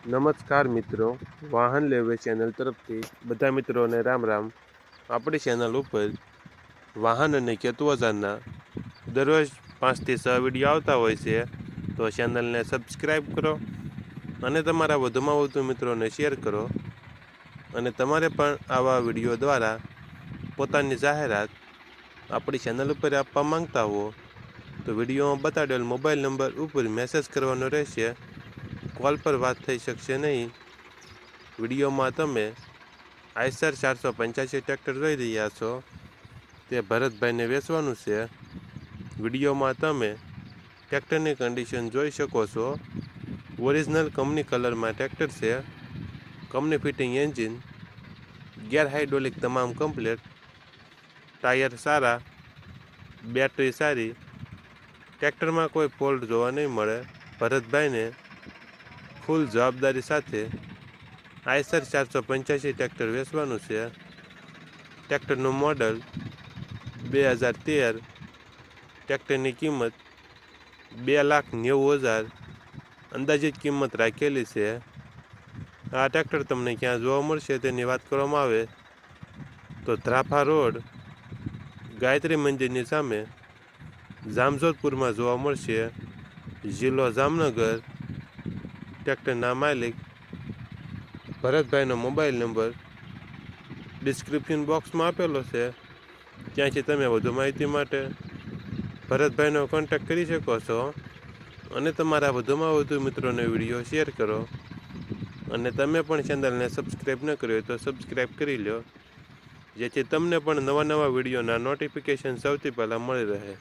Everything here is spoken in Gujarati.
નમસ્કાર મિત્રો, વાહન લેવે ચેનલ તરફથી બધા મિત્રોને રામ રામ. આપણી ચેનલ ઉપર વાહન અને ખેતવજારના દરરોજ 5 થી 6 વિડીયો આવતા હોય છે, તો ચેનલને સબસ્ક્રાઈબ કરો અને તમારા વધુમાં વધુ મિત્રોને શેર કરો. અને તમારે પણ આવા વિડીયો દ્વારા પોતાની જાહેરાત આપણી ચેનલ ઉપર આપવા માંગતા હો તો વિડીયોમાં બતાડેલ મોબાઈલ નંબર ઉપર મેસેજ કરવાનો રહેશે. કોલ પર વાત થઈ શકશે નહીં. વિડીયોમાં તમે આઈસર 485 ટ્રેક્ટર જોઈ રહ્યા છો, તે ભરતભાઈને વેચવાનું છે. વિડીયોમાં તમે ટ્રેક્ટરની કન્ડિશન જોઈ શકો છો. ઓરિજિનલ કંપની કલરમાં ટ્રેક્ટર છે. કંપની ફિટિંગ એન્જિન, ગેર હાઇડ્રોલિક તમામ કમ્પ્લેટ, ટાયર સારા, બેટરી સારી, ટ્રેક્ટરમાં કોઈ ફોલ્ટ જોવા નહીં મળે. ભરતભાઈને ફૂલ જવાબદારી સાથે આઈસર 485 ટ્રેક્ટર વેચવાનું છે. ટ્રેક્ટરનું મોડલ 2013. ટ્રેક્ટરની કિંમત 2,90,000 અંદાજિત કિંમત રાખેલી છે. આ ટ્રેક્ટર તમને ક્યાં જોવા મળશે તેની વાત કરવામાં આવે તો ધ્રાફા રોડ, ગાયત્રી મંદિરની સામે, જામજોધપુરમાં જોવા મળશે. જિલ્લો જામનગર. ટ્રેક્ટરના માલિક ભરતભાઈનો મોબાઈલ નંબર ડિસ્ક્રિપ્શન બોક્સમાં આપેલો છે, ત્યાંથી તમે વધુ માહિતી માટે ભરતભાઈનો કોન્ટેક્ટ કરી શકો છો. અને તમારા વધુમાં વધુ મિત્રોને વિડીયો શેર કરો. અને તમે પણ ચેનલને સબસ્ક્રાઈબ ન કરી હોય તો સબસ્ક્રાઈબ કરી લો, જેથી તમને પણ નવા વિડીયોના નોટિફિકેશન સૌથી પહેલાં મળી રહે.